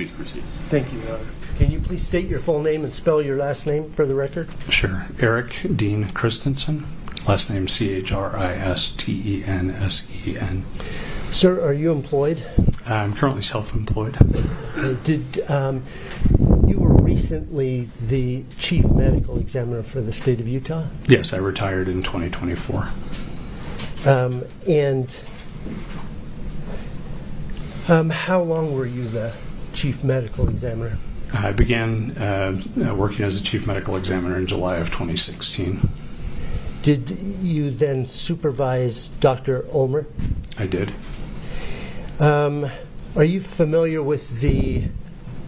Please proceed. Thank you, Your Honor. Can you please state your full name and spell your last name for the record? Sure. Eric Dean Christensen. Last name Christensen. Sir, are you employed? I'm currently self-employed. You were recently the chief medical examiner for the state of Utah? Yes, I retired in 2024. How long were you the chief medical examiner? I began working as a chief medical examiner in July of 2016. Did you then supervise Dr. Ulmer? I did. Are you familiar with the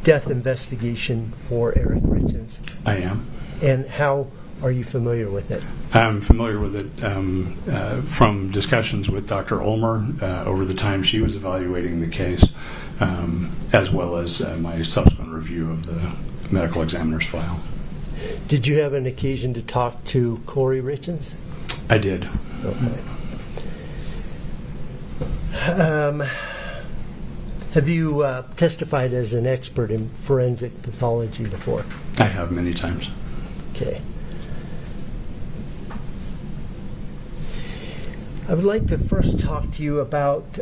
death investigation for Eric Richins? I am. And how are you familiar with it? I'm familiar with it from discussions with Dr. Ulmer over the time she was evaluating the case, as well as my subsequent review of the medical examiner's file. Did you have an occasion to talk to Kouri Richins? I did. Okay. Have you testified as an expert in forensic pathology before? I have many times. Okay. I would like to first talk to you about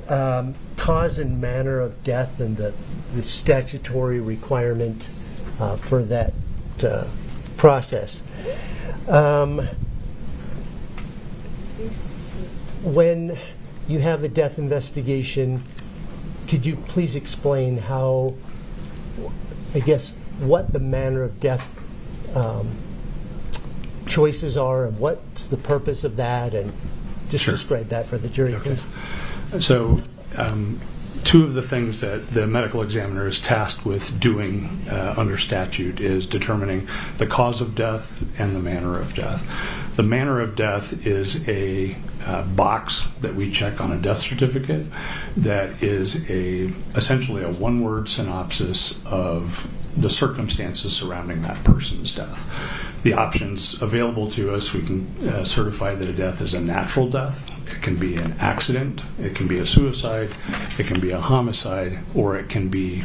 cause and manner of death and the statutory requirement for that process. When you have a death investigation, could you please explain how, I guess, what the manner of death choices are and what's the purpose of that, and just Sure. describe that for the jury, Okay. please. So, two of the things that the medical examiner is tasked with doing under statute is determining the cause of death and the manner of death. The manner of death is a box that we check on a death certificate that is essentially a one-word synopsis of the circumstances surrounding that person's death. The options available to us, we can certify that a death is a natural death. It can be an accident, it can be a suicide, it can be a homicide, or it can be,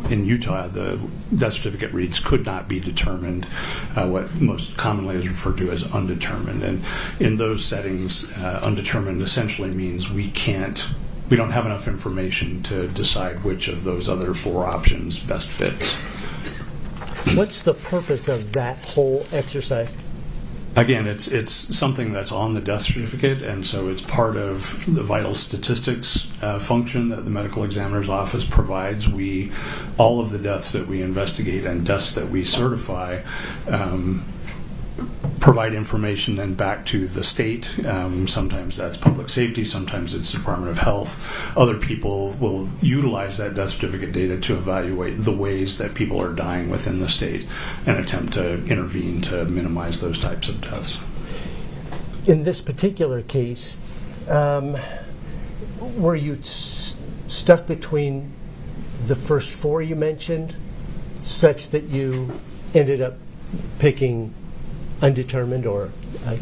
in Utah, the death certificate reads could not be determined, what most commonly is referred to as undetermined. And in those settings, undetermined essentially means we don't have enough information to decide which of those other four options best fits. What's the purpose of that whole exercise? Again, it's something that's on the death certificate, and so it's part of the vital statistics function that the medical examiner's office provides. All of the deaths that we investigate and deaths that we certify provide information then back to the state. Sometimes that's public safety, sometimes it's Department of Health. Other people will utilize that death certificate data to evaluate the ways that people are dying within the state and attempt to intervene to minimize those types of deaths. In this particular case, were you stuck between the first four you mentioned, such that you ended up picking undetermined or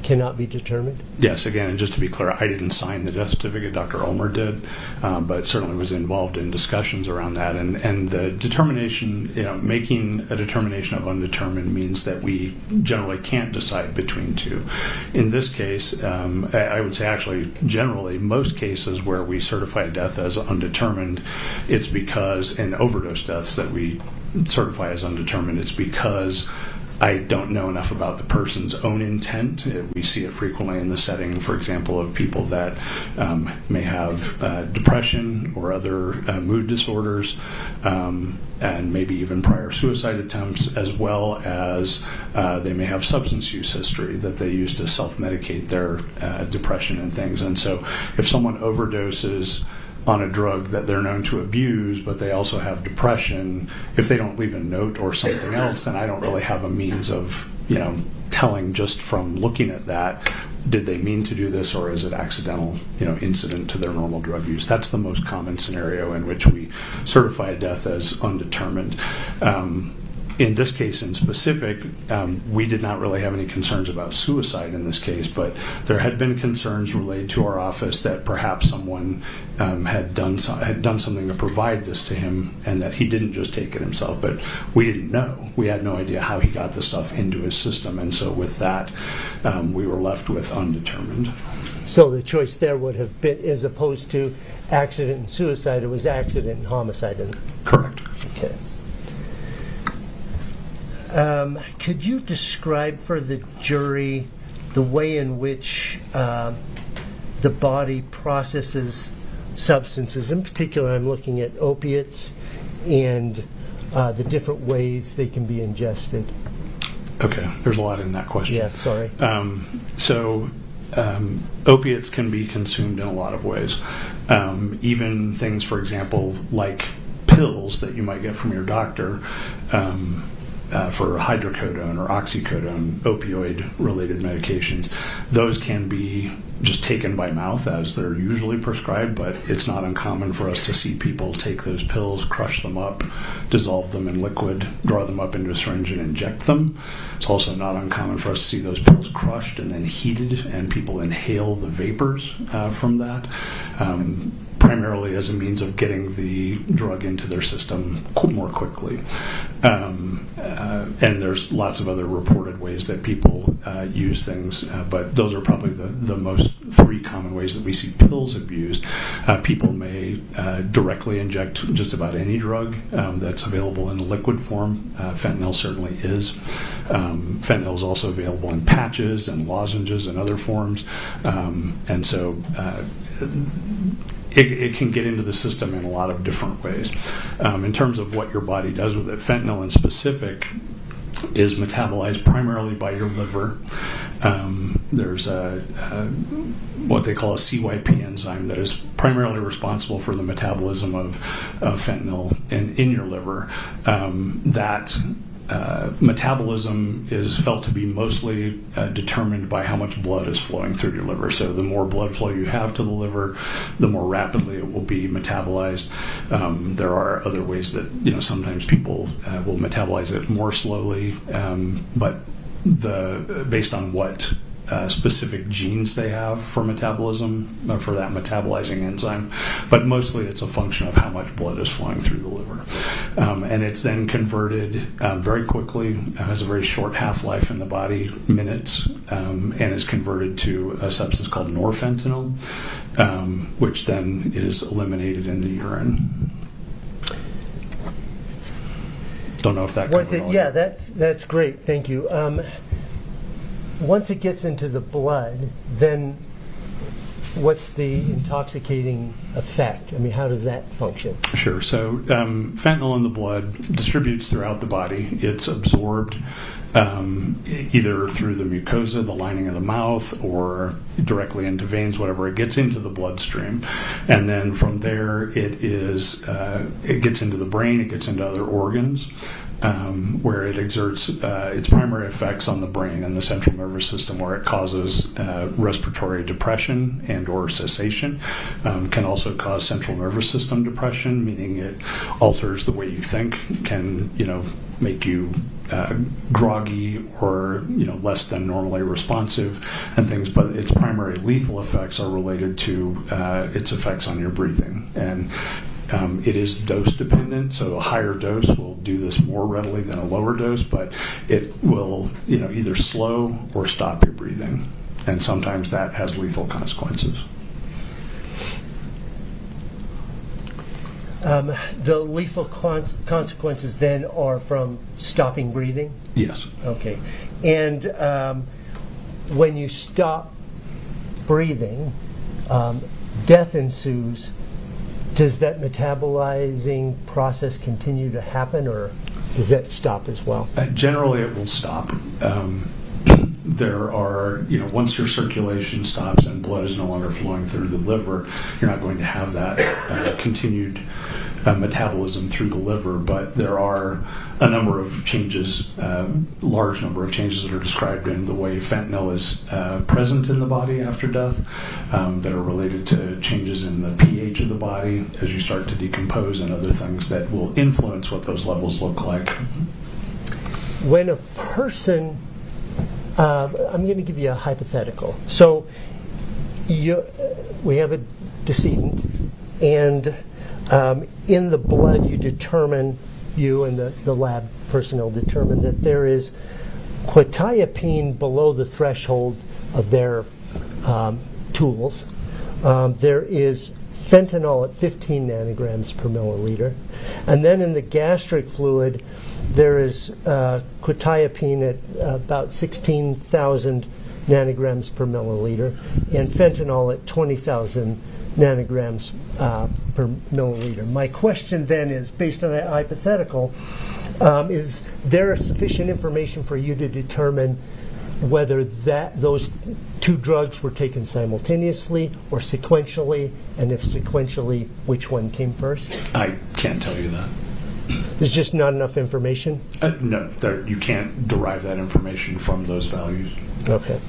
cannot be determined? Yes, again, and just to be clear, I didn't sign the death certificate, Dr. Ulmer did, but certainly was involved in discussions around that. And the determination, making a determination of undetermined means that we generally can't decide between two. In this case, I would say actually generally most cases where we certify a death as undetermined, it's because in overdose deaths that we certify as undetermined, it's because I don't know enough about the person's own intent. We see it frequently in the setting, for example, of people that may have depression or other mood disorders, and maybe even prior suicide attempts, as well as they may have substance use history that they use to self-medicate their depression and things. And so if someone overdoses on a drug that they're known to abuse, but they also have depression, if they don't leave a note or something else, then I don't really have a means of, telling just from looking at that, did they mean to do this or is it accidental, incident to their normal drug use. That's the most common scenario in which we certify a death as undetermined. In this case in specific, we did not really have any concerns about suicide in this case, but there had been concerns relayed to our office that perhaps someone had done something to provide this to him, and that he didn't just take it himself. But we didn't know. We had no idea how he got the stuff into his system, and so with that, we were left with undetermined. So the choice there would have been, as opposed to accident and suicide, it was accident and homicide. Correct. Okay. Could you describe for the jury the way in which the body processes substances? In particular, I'm looking at opiates and the different ways they can be ingested. Okay, there's a lot in that question. Yeah, sorry. Opiates can be consumed in a lot of ways. Even things, for example, like pills that you might get from your doctor, for hydrocodone or oxycodone, opioid-related medications, those can be just taken by mouth as they're usually prescribed, but it's not uncommon for us to see people take those pills, crush them up, dissolve them in liquid, draw them up into a syringe and inject them. It's also not uncommon for us to see those pills crushed and then heated, and people inhale the vapors from that. Primarily as a means of getting the drug into their system more quickly. And there's lots of other reported ways that people use things, but those are probably the most three common ways that we see pills abused. People may directly inject just about any drug that's available in a liquid form. Fentanyl certainly is. Fentanyl is also available in patches and lozenges and other forms. And so it can get into the system in a lot of different ways. In terms of what your body does with it, fentanyl in specific is metabolized primarily by your liver. There's what they call a CYP enzyme that is primarily responsible for the metabolism of fentanyl in your liver. That metabolism is felt to be mostly determined by how much blood is flowing through your liver. So the more blood flow you have to the liver, the more rapidly it will be metabolized. There are other ways that sometimes people will metabolize it more slowly, but based on what specific genes they have for metabolism, for that metabolizing enzyme, but mostly it's a function of how much blood is flowing through the liver. And it's then converted very quickly, has a very short half-life in the body, minutes, and is converted to a substance called norfentanyl, which then is eliminated in the urine. Don't know if that covered all. Yeah, that's great. Thank you. Once it gets into the blood, then what's the intoxicating effect? I mean, how does that function? Sure. So fentanyl in the blood distributes throughout the body. It's absorbed either through the mucosa, the lining of the mouth, or directly into veins, whatever. It gets into the bloodstream. And then from there, it gets into the brain, it gets into other organs. Where it exerts its primary effects on the brain and the central nervous system, where it causes respiratory depression and or cessation. Can also cause central nervous system depression, meaning it alters the way you think, can make you groggy or less than normally responsive and things. But its primary lethal effects are related to its effects on your breathing. And it is dose dependent, so a higher dose will do this more readily than a lower dose, but it will either slow or stop your breathing, and sometimes that has lethal consequences. The lethal consequences then are from stopping breathing? Yes. Okay. And when you stop breathing, death ensues. Does that metabolizing process continue to happen, or does that stop as well? Generally, it will stop. There are, once your circulation stops and blood is no longer flowing through the liver, you're not going to have that continued metabolism through the liver. But there are a number of changes, large number of changes that are described in the way fentanyl is present in the body after death, that are related to changes in the pH of the body as you start to decompose, and other things that will influence what those levels look like. when a person, I'm going to give you a hypothetical. So we have a decedent, and in the blood you and the lab personnel determine that there is quetiapine below the threshold of their tools. There is fentanyl at 15 nanograms per milliliter. And then in the gastric fluid, there is quetiapine at about 16,000 nanograms per milliliter, and fentanyl at 20,000 nanograms per milliliter. My question then is, based on that hypothetical, is there sufficient information for you to determine whether those two drugs were taken simultaneously or sequentially, and if sequentially, which one came first? I can't tell you that. There's just not enough information? No, you can't derive that information from those values. Okay.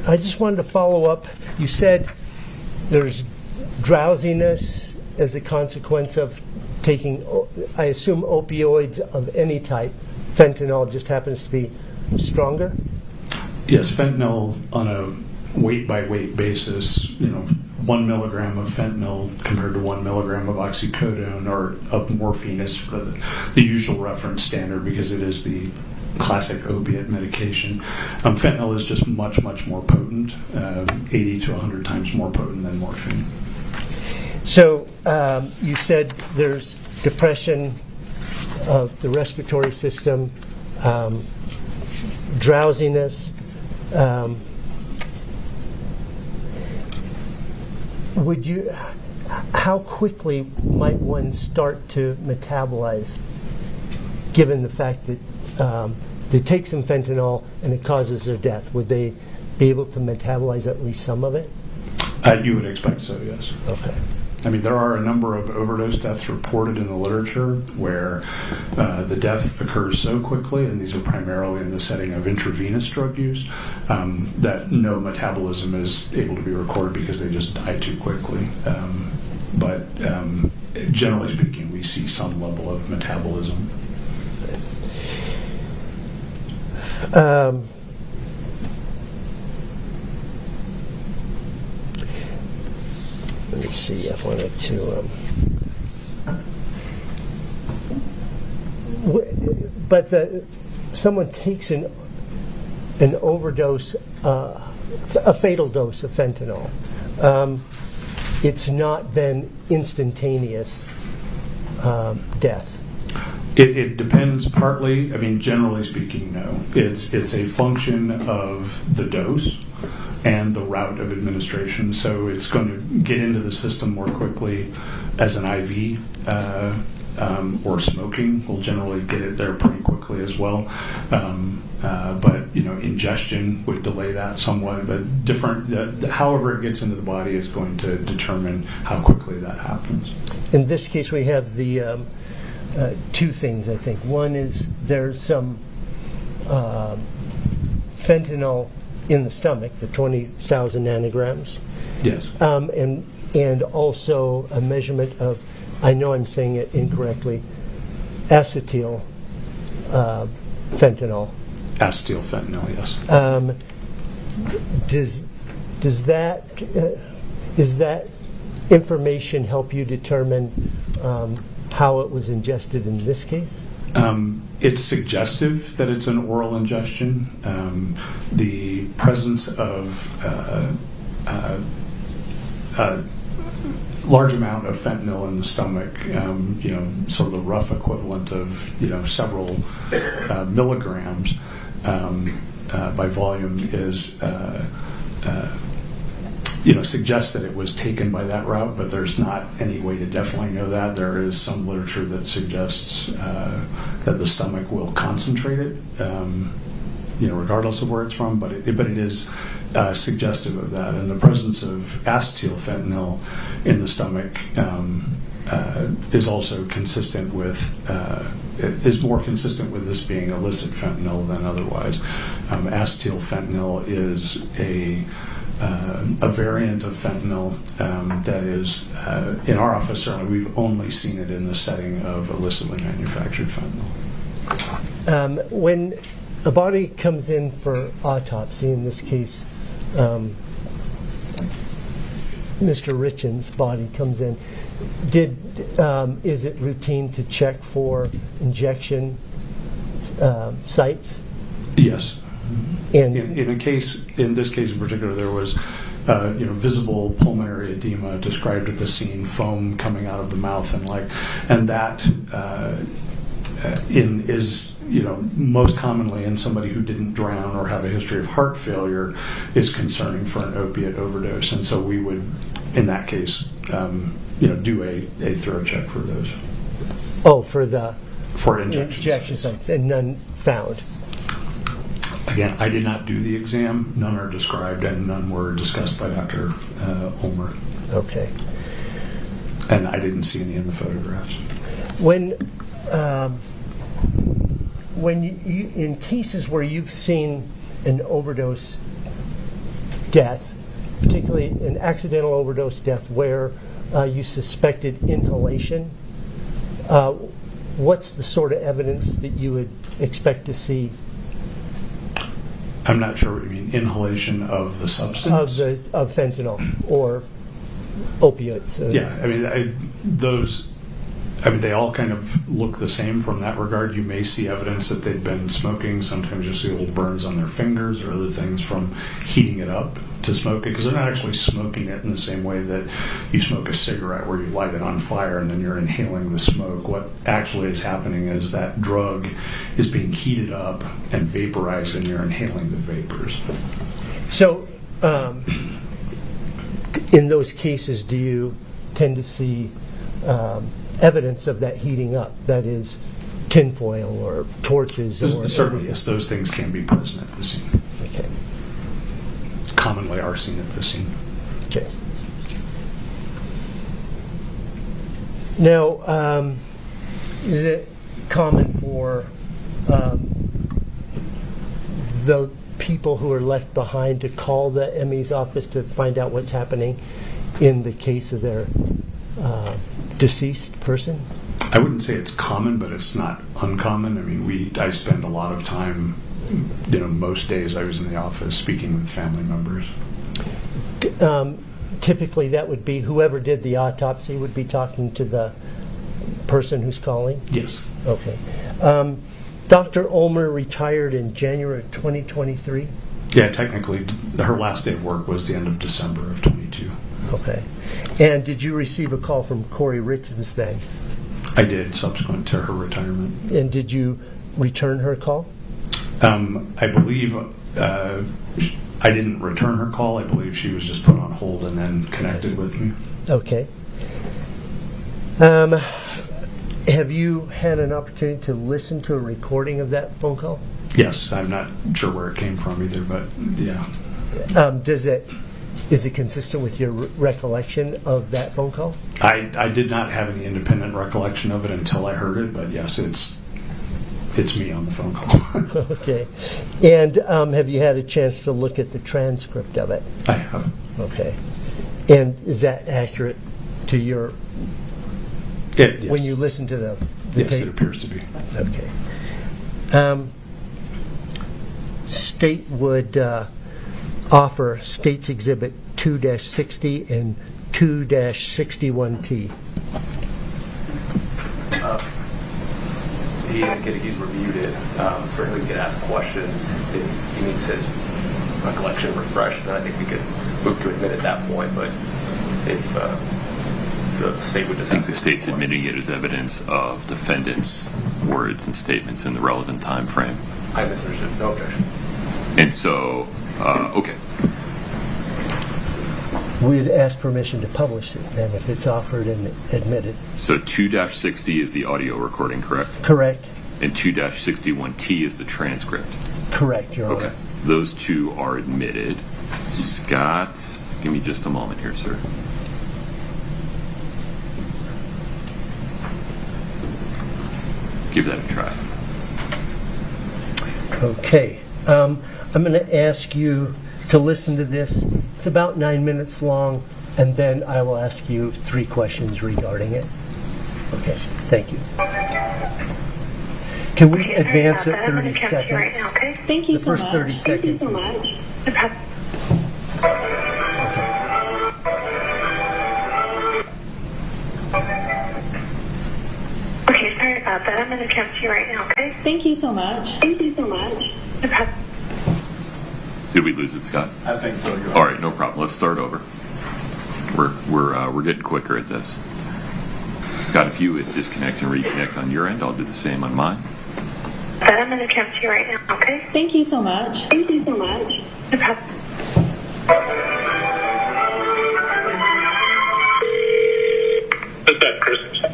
I just wanted to follow up. You said there's drowsiness as a consequence of taking, I assume, opioids of any type. Fentanyl just happens to be stronger? Yes, fentanyl on a weight-by-weight basis, 1 milligram of fentanyl compared to 1 milligram of oxycodone or of morphine is sort of the usual reference standard because it is the classic opiate medication. Fentanyl is just much, much more potent, 80 to 100 times more potent than morphine. So you said there's depression of the respiratory system, drowsiness. How quickly might one start to metabolize, given the fact that they take some fentanyl and it causes their death? Would they be able to metabolize at least some of it? You would expect so, yes. Okay. I mean, there are a number of overdose deaths reported in the literature where the death occurs so quickly, and these are primarily in the setting of intravenous drug use, that no metabolism is able to be recorded because they just die too quickly. But generally speaking, we see some level of metabolism. Let me see. I wanted to. But someone takes an overdose, a fatal dose of fentanyl. It's not then instantaneous death. It depends partly. I mean, generally speaking, no. It's a function of the dose and the route of administration. So it's going to get into the system more quickly as an IV, or smoking will generally get it there pretty quickly as well. But ingestion would delay that somewhat. But however it gets into the body is going to determine how quickly that happens. In this case, we have the two things, I think. One is there's some fentanyl in the stomach, the 20,000 nanograms. Yes. And also a measurement of, I know I'm saying it incorrectly, acetyl fentanyl. Acetyl fentanyl, yes. Does that information help you determine how it was ingested in this case? It's suggestive that it's an oral ingestion. The presence of a large amount of fentanyl in the stomach, sort of the rough equivalent of several milligrams by volume is suggests that it was taken by that route, but there's not any way to definitely know that. There is some literature that suggests that the stomach will concentrate it, regardless of where it's from, but it is suggestive of that. And the presence of acetyl fentanyl in the stomach is also consistent with, is more consistent with this being illicit fentanyl than otherwise. Acetyl fentanyl is a variant of fentanyl that is, in our office, certainly we've only seen it in the setting of illicitly manufactured fentanyl. When a body comes in for autopsy, in this case, Mr. Richins' body comes in, is it routine to check for injection sites? Yes. And In this case in particular, there was visible pulmonary edema described at the scene, foam coming out of the mouth, and that is most commonly in somebody who didn't drown or have a history of heart failure is concerning for an opiate overdose, and so we would, in that case, do a thorough check for those. Oh, for injection sites, and none found. Again, I did not do the exam. None are described, and none were discussed by Dr. Ulmer. Okay. And I didn't see any in the photographs. When you, in cases where you've seen an overdose death, particularly an accidental overdose death where you suspected inhalation, what's the sort of evidence that you would expect to see? I'm not sure what you mean. Inhalation of the substance? Of fentanyl or opiates. Yeah, they all kind of look the same from that regard. You may see evidence that they've been smoking. Sometimes you'll see little burns on their fingers or other things from heating it up to smoke it, because they're not actually smoking it in the same way that you smoke a cigarette where you light it on fire and then you're inhaling the smoke. What actually is happening is that drug is being heated up and vaporized, and you're inhaling the vapors. So, in those cases, do you tend to see evidence of that heating up? That is, tinfoil or torches? Or certainly, yes, those things can be present at the scene. Okay. Commonly are seen at the scene. Okay. Now, is it common for the people who are left behind to call the ME's office to find out what's happening in the case of their deceased person? I wouldn't say it's common, but it's not uncommon. I mean, I spend a lot of time, most days I was in the office speaking with family members. Typically that would be whoever did the autopsy would be talking to the person who's calling? Yes. Okay. Dr. Ulmer retired in January 2023? Yeah, technically, her last day of work was the end of December of 22. Okay. And did you receive a call from Kouri Richins then? I did, subsequent to her retirement. And did you return her call? I believe I didn't return her call. I believe she was just put on hold and then connected with me. Okay. Have you had an opportunity to listen to a recording of that phone call? Yes, I'm not sure where it came from either, but yeah. Is it consistent with your recollection of that phone call? I did not have any independent recollection of it until I heard it, but yes, it's me on the phone call. Okay. And have you had a chance to look at the transcript of it? I have. Okay. And is that accurate to your... Yes. When you listen to the yes, tape? It appears to be. Okay. State would offer States Exhibit 2-60 and 2-61T. He indicated he's reviewed it. Certainly we could ask questions. If he needs his recollection refreshed, then I think we could move to admit at that point. But if the state would just... I think the state's admitting it as evidence of defendant's words and statements in the relevant time frame. I misunderstood. No objection. And so, okay. We'd ask permission to publish it then if it's offered and admitted. So 2-60 is the audio recording, correct? Correct. And 2-61T is the transcript. Correct, Your Honor. Okay. Those two are admitted. Scott, give me just a moment here, sir. Give that a try. Okay. I'm going to ask you to listen to this. It's about 9 minutes long, and then I will ask you 3 questions regarding it. Okay, thank you. Can we advance it 30 seconds? Right now, okay? Thank you The so first much. 30 Thank you seconds so is... much. Okay, sorry about that. I'm going to transfer you right now, okay? Thank you so much. Thank you so much. Did we lose it, Scott? I think so. All right, no problem. Let's start over. We're getting quicker at this. Scott, if you would disconnect and reconnect on your end, I'll do the same on mine. I'm going to transfer you right now, okay? Thank you so much. Thank you so much. Is that Christensen?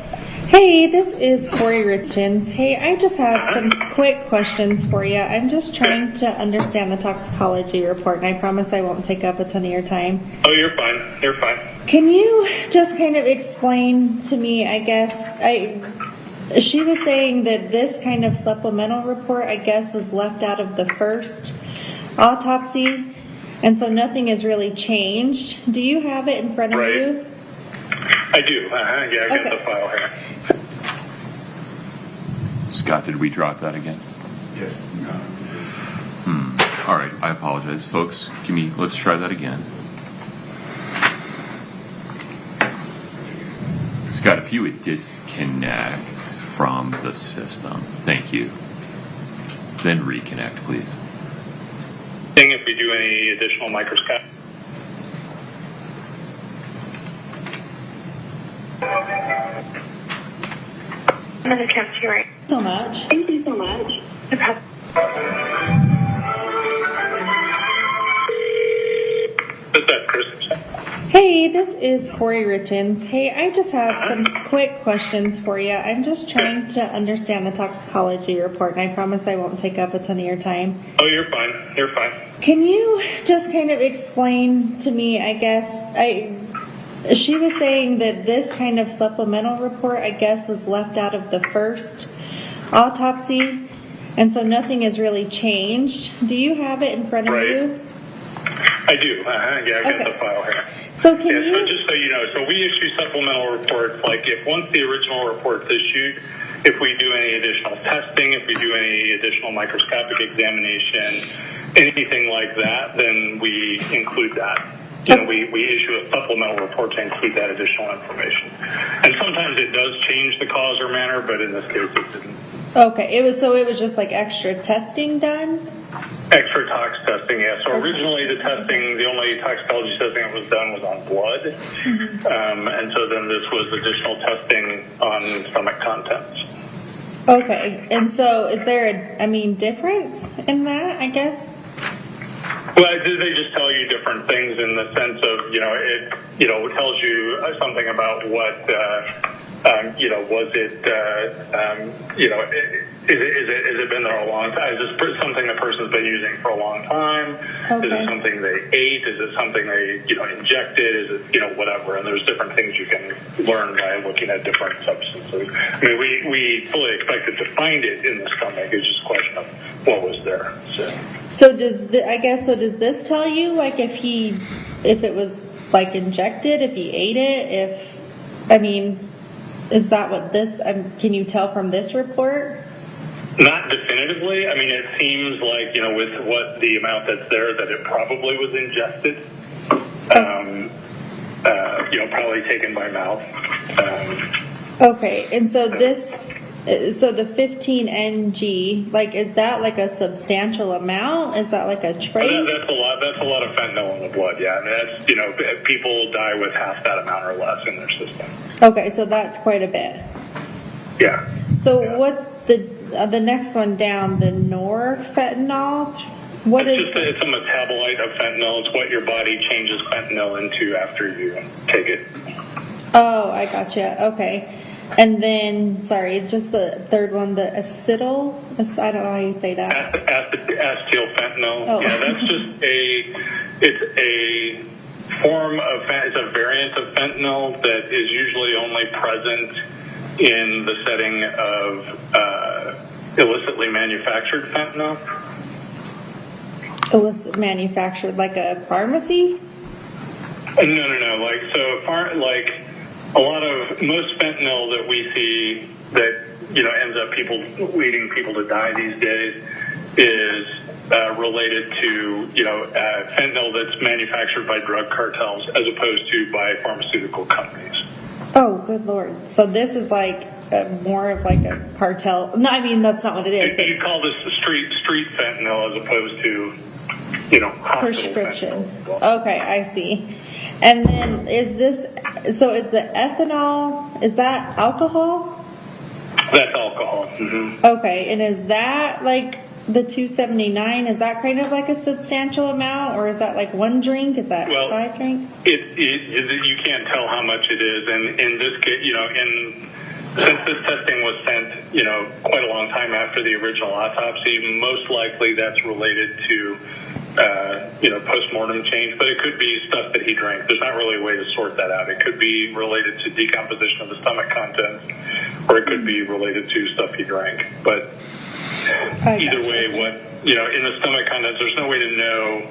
Hey, this is Kouri Richins. Hey, I just have some quick questions for you. I'm just trying to understand the toxicology report, and I promise I won't take up a ton of your time. Oh, you're fine. You're fine. Can you just kind of explain to me, I guess, she was saying that this kind of supplemental report, I guess, was left out of the first autopsy, and so nothing has really changed. Do you have it in front of you? I do. Yeah, I got the file here. Scott, did we drop that again? Yes. All right, I apologize, folks. Let's try that again. Scott, if you would disconnect from the system, thank you. Then reconnect, please. Seeing if we do any additional microscope. I'm going to transfer you right So much. Thank you so much. Is that Christensen? Hey, this is Kouri Richins. Hey, I just have some quick questions for you. I'm just trying to understand the toxicology report, and I promise I won't take up a ton of your time. Oh, you're fine. You're fine. Can you just kind of explain to me, I guess, she was saying that this kind of supplemental report, I guess, was left out of the first autopsy, and so nothing has really changed. Do you have it in front of you? I do. Yeah, I got the file here. So can So you... just so you know, so we issue supplemental reports, like if once the original report's issued, if we do any additional testing, if we do any additional microscopic examination, anything like that, then we include that. We issue a supplemental report to include that additional information. And sometimes it does change the cause or manner, but in this case it didn't. Okay, it was just like extra testing done? Extra tox testing, yeah. So originally the only toxicology testing that was done was on blood. And so then this was additional testing on stomach contents. Okay, and so is there a difference in that, I guess? Well, they just tell you different things in the sense of, it tells you something about what, was it, is it been there a long time? Is this something the person's been using for a long time? Okay. Is it something they ate? Is it something they, injected? Is it, whatever? And there's different things you can learn by looking at different substances. I mean, we fully expected to find it in the stomach. It's just a question of what was there. So does this tell you, like, if it was like injected, if he ate it, is that what this, can you tell from this report? Not definitively. I mean, it seems like, with what the amount that's there, that it probably was ingested. Probably taken by mouth. Okay, and so the 15 ng, like, is that like a substantial amount? Is that like a trace? That's a lot. That's a lot of fentanyl in the blood. Yeah, I mean, that's people die with half that amount or less in their system. Okay, so that's quite a bit. Yeah. So yeah. what's the next one down? The norfentanyl. It's a metabolite of fentanyl. It's what your body changes fentanyl into after you take it. Oh, I gotcha. Okay. And then, sorry, just the third one, the acetyl. I don't know how you say that. Acetylfentanyl. Oh. Yeah, that's just it's a form of it's a variant of fentanyl that is usually only present in the setting of illicitly manufactured fentanyl. illicit manufactured, like a pharmacy? No. Like a lot of most fentanyl that we see that ends up leading people to die these days is related to fentanyl that's manufactured by drug cartels as opposed to by pharmaceutical companies. Oh, good Lord! So this is like more of like a cartel. No, I mean that's not what it is. You call this street fentanyl as opposed to hospital Prescription. fentanyl. Okay, I see. And then is the ethanol, is that alcohol? That's alcohol. Mm-hmm. Okay, and is that like the 279? Is that kind of like a substantial amount, or is that like one drink? Is that 5 drinks? You can't tell how much it is, and in this case, since this testing was sent, quite a long time after the original autopsy, most likely that's related to post-mortem change, but it could be stuff that he drank. There's not really a way to sort that out. It could be related to decomposition of the stomach contents, or it could be related to stuff he drank. But either way, in the stomach contents, there's no way to know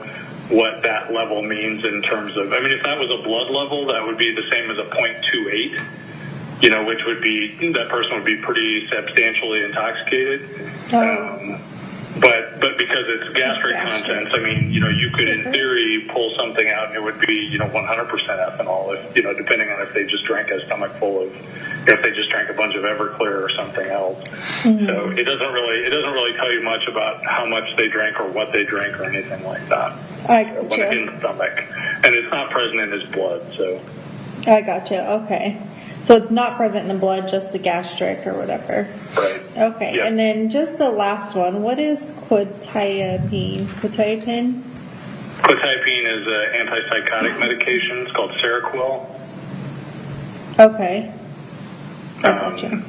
what that level means in terms of, if that was a blood level, that would be the same as a 0.28, which would be, that person would be pretty substantially intoxicated. But because it's gastric contents, you could in theory pull something out and it would be 100% ethanol, if depending on if they just drank a stomach full of, if they just drank a bunch of Everclear or something else. Mm-hmm. So it doesn't really tell you much about how much they drank or what they drank or anything like that. I gotcha. When it's in the stomach, and it's not present in his blood. So I gotcha. Okay. So it's not present in the blood, just the gastric or whatever. Right. Okay. Yeah. And then just the last one. What is quetiapine? Quetiapine? Quetiapine is an antipsychotic medication. It's called Seroquel. Okay. I gotcha.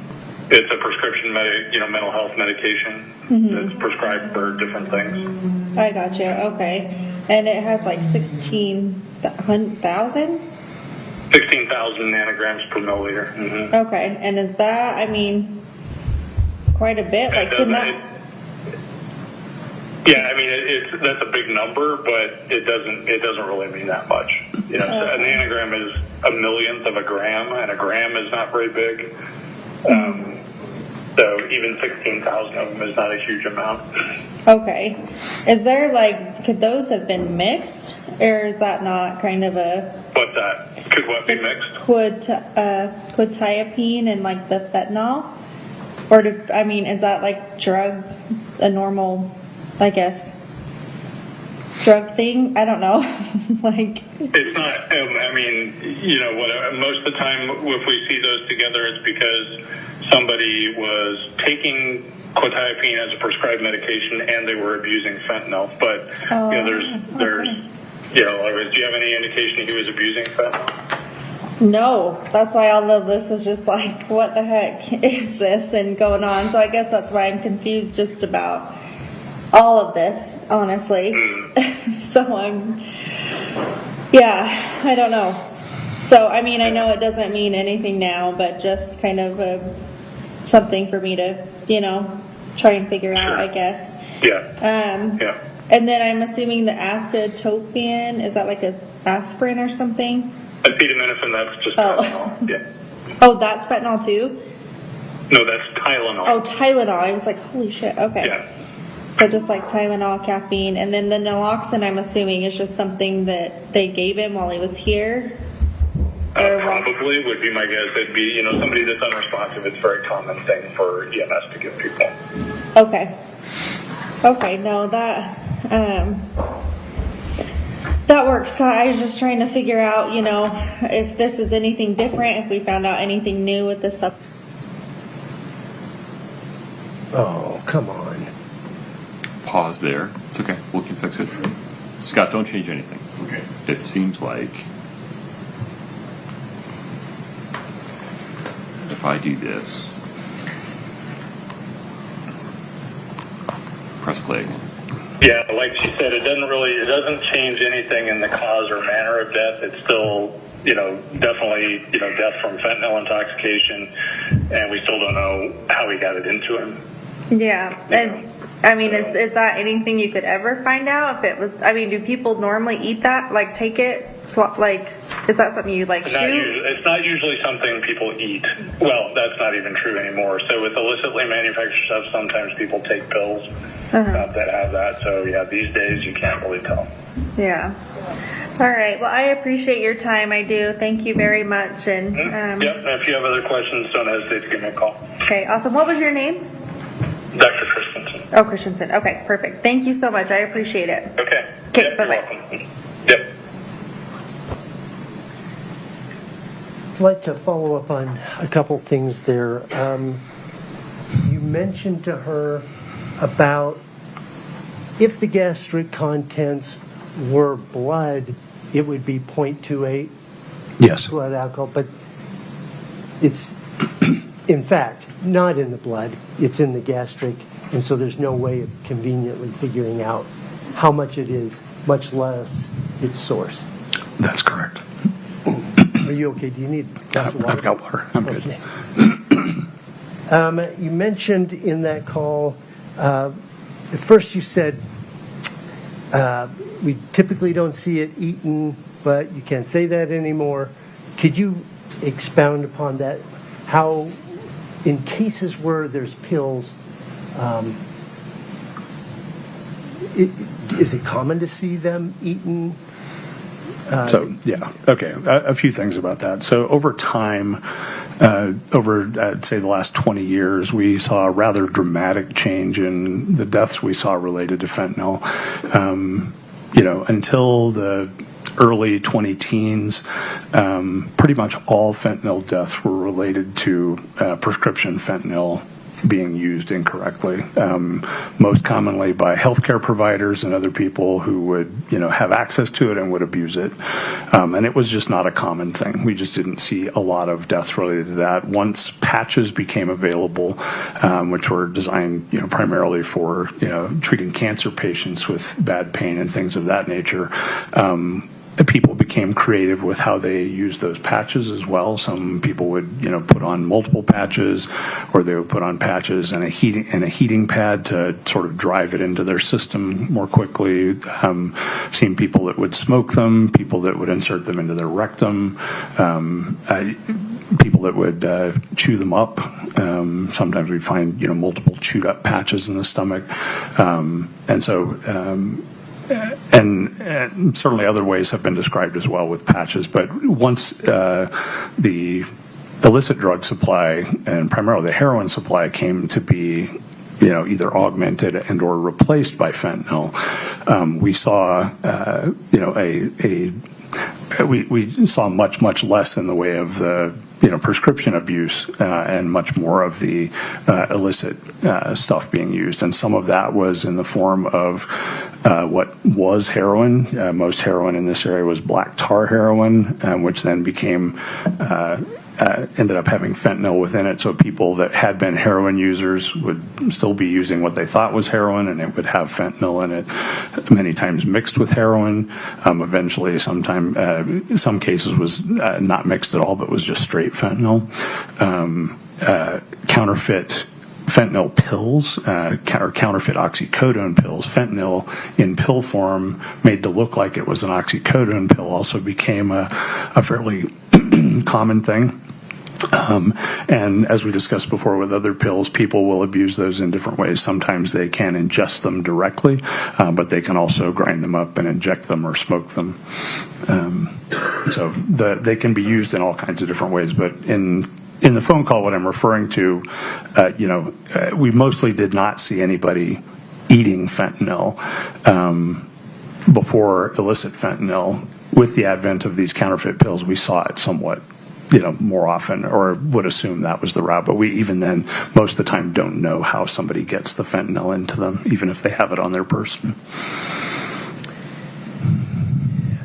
It's a prescription mental health medication. Mm-hmm. That's prescribed for different things. I gotcha. Okay. And it has like 16,000? 16,000 nanograms per milliliter. Mm-hmm. Okay, and is that, quite a bit? Like, can that... that's a big number, but it doesn't really mean that much. So a nanogram is a millionth of a gram, and a gram is not very big. So even 16,000 of them is not a huge amount. Okay. Is there could those have been mixed, or is that not kind of a... What's that? Could what be mixed? Quetiapine and the fentanyl? Or is that a normal, I guess, drug thing? I don't know. It's not, most of the time if we see those together, it's because somebody was taking quetiapine as a prescribed medication and they were abusing fentanyl. But, do you have any indication he was abusing fentanyl? No, that's why all of this is just what the heck is this and going on? So I guess that's why I'm confused just about all of this, honestly. So I don't know. So, I know it doesn't mean anything now, but just kind of something for me to, try and figure out, I guess. Yeah. And then I'm assuming the acetopin, is that like a aspirin or something? Acetaminophen, that's just Tylenol. Yeah. Oh, that's fentanyl too? No, that's Tylenol. Oh, Tylenol. I was like, holy shit. Okay. Yeah. So just like Tylenol, caffeine, and then the naloxone, I'm assuming, is just something that they gave him while he was here? Probably would be my guess. It'd be, somebody that's unresponsive. It's a very common thing for EMS to give people. Okay. No, that works. I was just trying to figure out, if this is anything different, if we found out anything new with this stuff. Oh, come on. Pause there. It's okay. We can fix it. Scott, don't change anything. Okay. It seems like if I do this, press play again. Yeah, like she said, it doesn't change anything in the cause or manner of death. It's still, definitely, death from fentanyl intoxication, and we still don't know how he got it into him. Yeah, and I mean, is that anything you could ever find out if it was? I mean, do people normally eat that? Like, take it? Swap? Like, is that something you like shoot? It's not usually something people eat. Well, that's not even true anymore. So with illicitly manufactured stuff, sometimes people take pills that have that. So yeah, these days you can't really tell. Yeah. All right. Well, I appreciate your time. I do. Thank you very much. And yep. And if you have other questions, don't hesitate to give me a call. Okay. Awesome. What was your name? Dr. Christensen. Oh, Christensen. Okay. Perfect. Thank you so much. I appreciate it. Okay. Okay. Yep, Bye-bye. you're welcome. Yep. I'd like to follow up on a couple things there. You mentioned to her about if the gastric contents were blood, it would be 0.28 Yes. blood alcohol, but it's, in fact, not in the blood. It's in the gastric, and so there's no way of conveniently figuring out how much it is, much less its source. That's correct. Are you okay? Do you need a glass of water? I've got water. I'm good. Okay. You mentioned in that call, at first you said, we typically don't see it eaten, but you can't say that anymore. Could you expound upon that? How, in cases where there's pills, is it common to see them eaten? Okay, a few things about that. So over time, I'd say the last 20 years, we saw a rather dramatic change in the deaths we saw related to fentanyl. Until the early 20-teens, pretty much all fentanyl deaths were related to prescription fentanyl being used incorrectly, most commonly by healthcare providers and other people who would, have access to it and would abuse it. And it was just not a common thing. We just didn't see a lot of deaths related to that. Once patches became available, which were designed, primarily for, treating cancer patients with bad pain and things of that nature, people became creative with how they used those patches as well. Some people would, put on multiple patches, or they would put on patches and a heating pad to sort of drive it into their system more quickly. Seen people that would smoke them, people that would insert them into their rectum, people that would chew them up. Sometimes we find, multiple chewed up patches in the stomach, and certainly other ways have been described as well with patches. But once the illicit drug supply and primarily the heroin supply came to be, either augmented and or replaced by fentanyl, we saw, we saw much less in the way of the prescription abuse and much more of the illicit stuff being used. And some of that was in the form of what was heroin. Most heroin in this area was black tar heroin, which then became ended up having fentanyl within it. So people that had been heroin users would still be using what they thought was heroin, and it would have fentanyl in it, many times mixed with heroin. Eventually, some cases was not mixed at all, but was just straight fentanyl. Counterfeit fentanyl pills, or counterfeit oxycodone pills. Fentanyl in pill form, made to look like it was an oxycodone pill, also became a fairly common thing. And as we discussed before with other pills, people will abuse those in different ways. Sometimes they can ingest them directly, but they can also grind them up and inject them or smoke them. So they can be used in all kinds of different ways. But in the phone call, what I'm referring to, we mostly did not see anybody eating fentanyl before illicit fentanyl. With the advent of these counterfeit pills, we saw it somewhat, more often, or would assume that was the route. But we, even then, most of the time don't know how somebody gets the fentanyl into them, even if they have it on their person.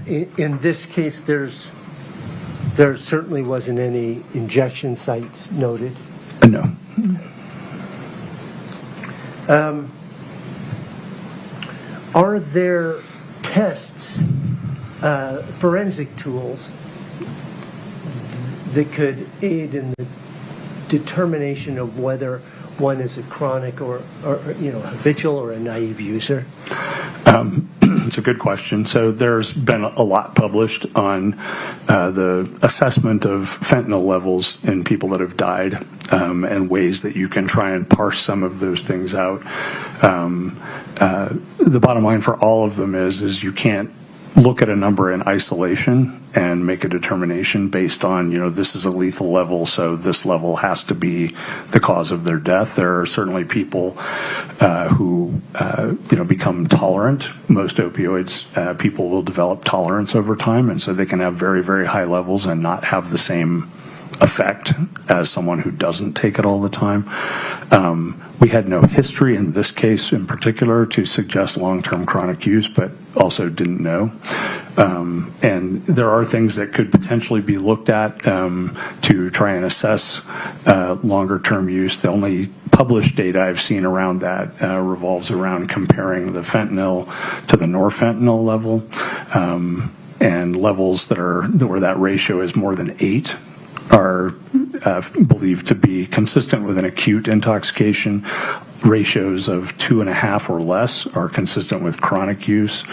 In this case, there certainly wasn't any injection sites noted. No. Are there tests, forensic tools, that could aid in the determination of whether one is a chronic or habitual or a naive user? It's a good question. So there's been a lot published on the assessment of fentanyl levels in people that have died and ways that you can try and parse some of those things out. The bottom line for all of them is you can't look at a number in isolation and make a determination based on, this is a lethal level, so this level has to be the cause of their death. There are certainly people who, become tolerant. Most opioids, people will develop tolerance over time, and so they can have very, very high levels and not have the same effect as someone who doesn't take it all the time. We had no history in this case in particular to suggest long-term chronic use, but also didn't know. And there are things that could potentially be looked at to try and assess longer-term use. The only published data I've seen around that revolves around comparing the fentanyl to the norfentanyl level, and levels where that ratio is more than 8 are believed to be consistent with an acute intoxication. Ratios of 2.5 or less are consistent with chronic use.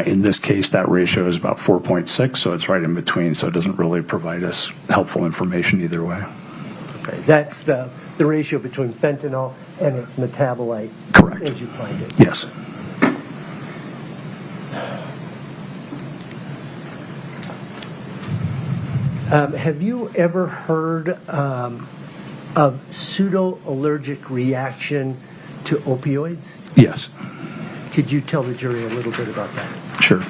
In this case, that ratio is about 4.6, so it's right in between, so it doesn't really provide us helpful information either way. Okay. That's the ratio between fentanyl and its metabolite. Correct. As you find it. Yes. Have you ever heard of pseudo-allergic reaction to opioids? Yes. Could you tell the jury a little bit about that? Sure.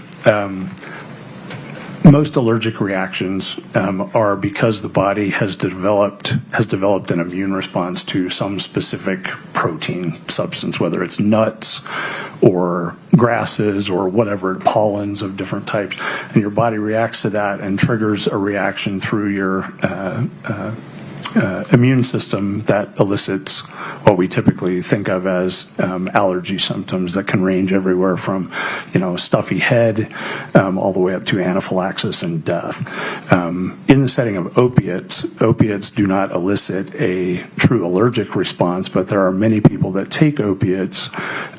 Most allergic reactions are because the body has developed an immune response to some specific protein substance, whether it's nuts or grasses or whatever, pollens of different types, and your body reacts to that and triggers a reaction through your immune system that elicits what we typically think of as allergy symptoms that can range everywhere from, stuffy head all the way up to anaphylaxis and death. In the setting of opiates do not elicit a true allergic response, but there are many people that take opiates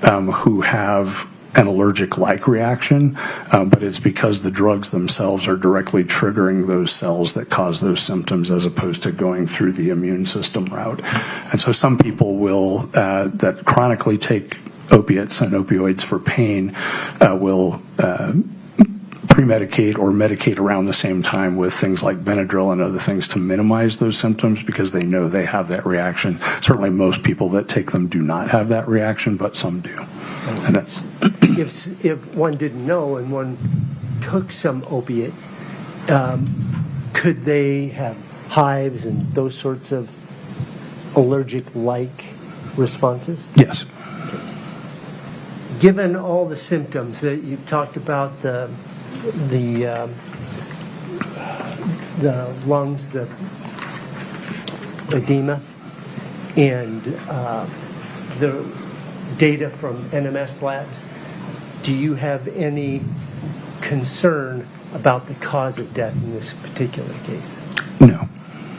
who have an allergic-like reaction, but it's because the drugs themselves are directly triggering those cells that cause those symptoms as opposed to going through the immune system route. And so some people will, that chronically take opiates and opioids for pain, will pre-medicate or medicate around the same time with things like Benadryl and other things to minimize those symptoms because they know they have that reaction. Certainly most people that take them do not have that reaction, but some do. And that's if one didn't know and one took some opiate, could they have hives and those sorts of allergic-like responses? Yes. Given all the symptoms that you talked about, the lungs, the edema, and the data from NMS labs, do you have any concern about the cause of death in this particular case? No.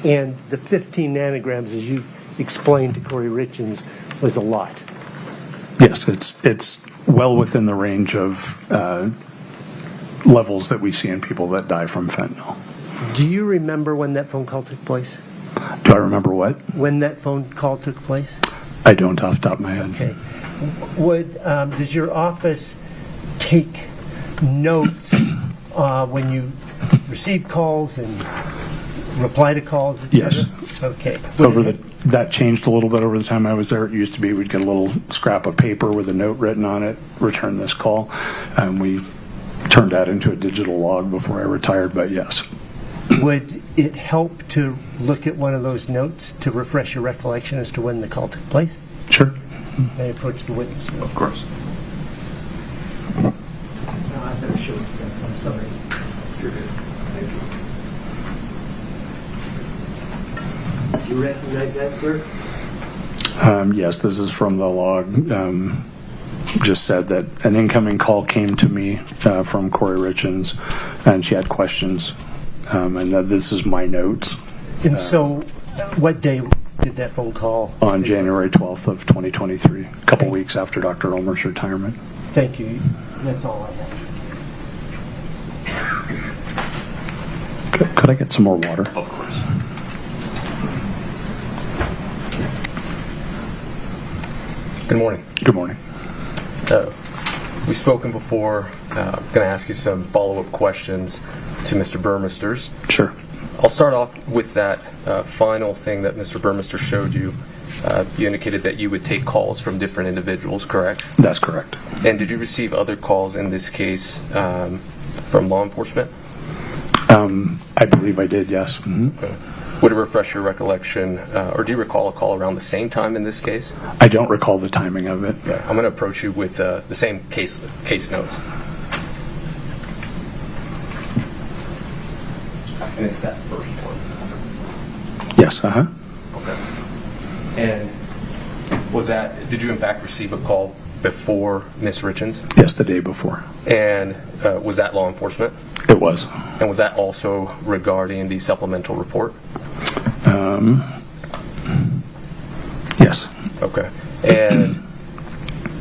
And the 15 nanograms, as you explained to Kouri Richins, was a lot. Yes, it's well within the range of levels that we see in people that die from fentanyl. Do you remember when that phone call took place? Do I remember what? When that phone call took place? I don't off the top of my head. Okay. Does your office take notes when you receive calls and reply to calls, etc.? Yes. Okay. That changed a little bit over the time I was there. It used to be we'd get a little scrap of paper with a note written on it, return this call, and we turned that into a digital log before I retired, but yes. Would it help to look at one of those notes to refresh your recollection as to when the call took place? Sure. May I approach the witness? Of course. No, I better show it. I'm sorry. You're good. Thank you. Do you recognize that, sir? Yes, this is from the log. Just said that an incoming call came to me from Kouri Richins, and she had questions, and that this is my notes. And so, what day did that phone call? On January 12th of 2023, a couple weeks after Dr. Ulmer's retirement. Thank you. That's all I have. Could I get some more water? Of course. Good morning. Good morning. We've spoken before. I'm going to ask you some follow-up questions to Mr. Burmister's. Sure. I'll start off with that final thing that Mr. Burmister showed you. You indicated that you would take calls from different individuals, correct? That's correct. And did you receive other calls in this case from law enforcement? I believe I did, yes. Mm-hmm. Okay. Would it refresh your recollection, or do you recall a call around the same time in this case? I don't recall the timing of it. Okay. I'm going to approach you with the same case notes. And it's that first one. Yes, uh-huh. Okay. And did you in fact receive a call before Ms. Richins? Yes, the day before. And was that law enforcement? It was. And was that also regarding the supplemental report? Yes. Okay. And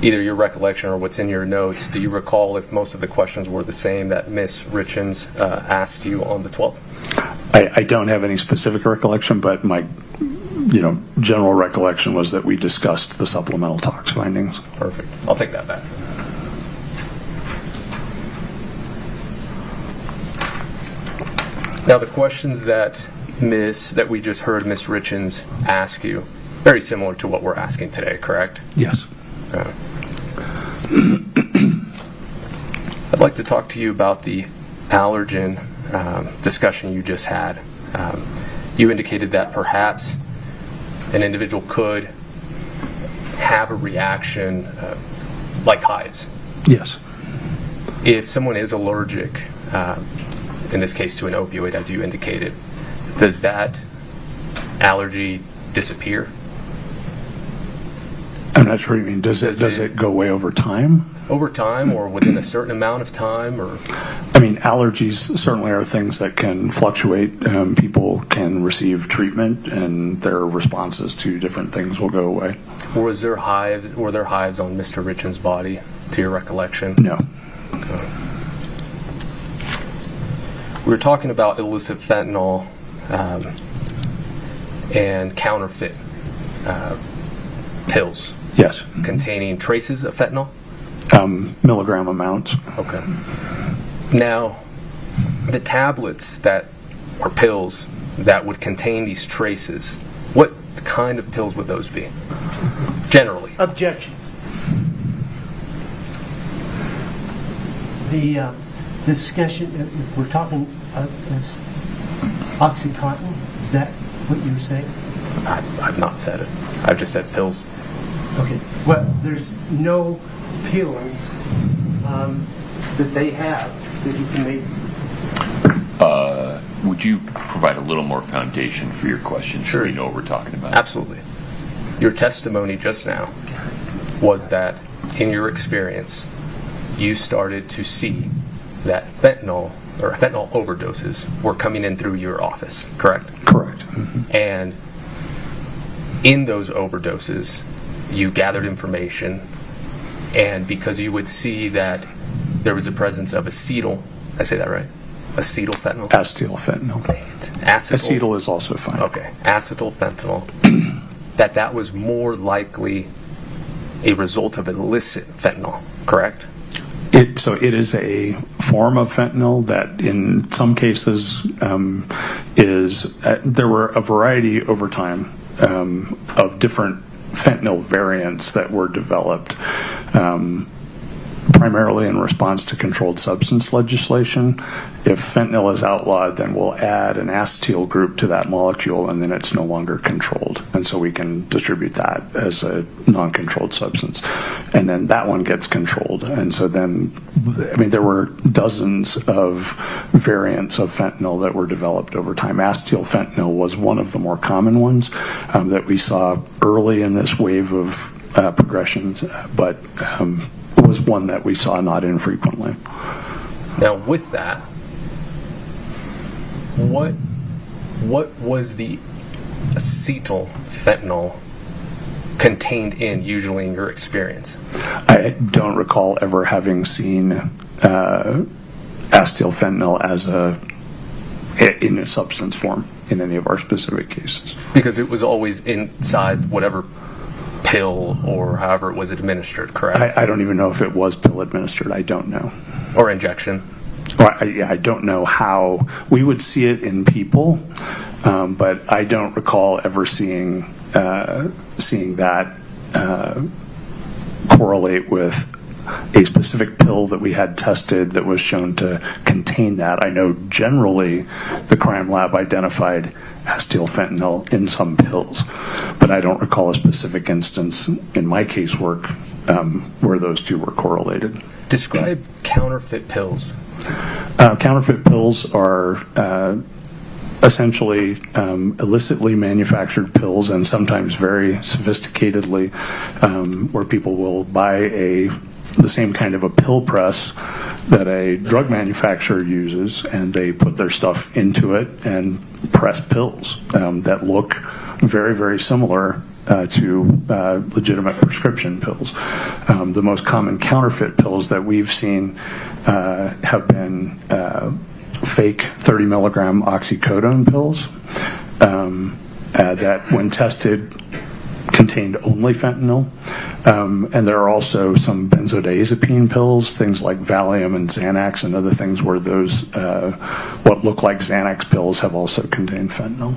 either your recollection or what's in your notes, do you recall if most of the questions were the same that Ms. Richins asked you on the 12th? I don't have any specific recollection, but my general recollection was that we discussed the supplemental tox findings. Perfect. I'll take that back. Now, the questions that we just heard Ms. Richins ask you, very similar to what we're asking today, correct? Yes. Okay. I'd like to talk to you about the allergen discussion you just had. You indicated that perhaps an individual could have a reaction like hives. Yes. If someone is allergic, in this case to an opioid, as you indicated, does that allergy disappear? I'm not sure what you mean. Does it go away over time? Over time, or within a certain amount of time, or? I mean, allergies certainly are things that can fluctuate. People can receive treatment, and their responses to different things will go away. Were there hives on Mr. Richins' body, to your recollection? No. Okay. We were talking about illicit fentanyl and counterfeit pills. Yes. Containing traces of fentanyl? Milligram amounts. Okay. Now, the tablets or pills that would contain these traces, what kind of pills would those be? Generally. Objection. The discussion, if we're talking Oxycontin, is that what you were saying? I've not said it. I've just said pills. Okay. Well, there's no pills that they have that you can make. Would you provide a little more foundation for your question Sure. so we know what we're talking about? Absolutely. Your testimony just now was that, in your experience, you started to see that fentanyl overdoses were coming in through your office, correct? Correct. Mm-hmm. And in those overdoses, you gathered information, and because you would see that there was a presence of acetyl, I say that right? Acetyl fentanyl? Acetyl fentanyl. Acetyl is also fine. Okay. Acetyl fentanyl. that was more likely a result of illicit fentanyl, correct? So it is a form of fentanyl that in some cases there were a variety over time of different fentanyl variants that were developed primarily in response to controlled substance legislation. If fentanyl is outlawed, then we'll add an acetyl group to that molecule, and then it's no longer controlled. And so we can distribute that as a non-controlled substance. And then that one gets controlled. And so then, there were dozens of variants of fentanyl that were developed over time. Acetyl fentanyl was one of the more common ones that we saw early in this wave of progressions, but was one that we saw not infrequently. Now, with that, what was the acetyl fentanyl contained in, usually in your experience? I don't recall ever having seen acetyl fentanyl in a substance form in any of our specific cases. Because it was always inside whatever pill or however it was administered, correct? I don't even know if it was pill administered. I don't know. Or injection? I don't know how we would see it in people, but I don't recall ever seeing that correlate with a specific pill that we had tested that was shown to contain that. I know generally the crime lab identified acetyl fentanyl in some pills, but I don't recall a specific instance in my casework where those two were correlated. Describe counterfeit pills. Counterfeit pills are essentially illicitly manufactured pills, and sometimes very sophisticatedly, where people will buy the same kind of a pill press that a drug manufacturer uses, and they put their stuff into it and press pills that look very, very similar to legitimate prescription pills. The most common counterfeit pills that we've seen have been fake 30 milligram oxycodone pills that, when tested, contained only fentanyl. And there are also some benzodiazepine pills, things like Valium and Xanax and other things, where those what look like Xanax pills have also contained fentanyl.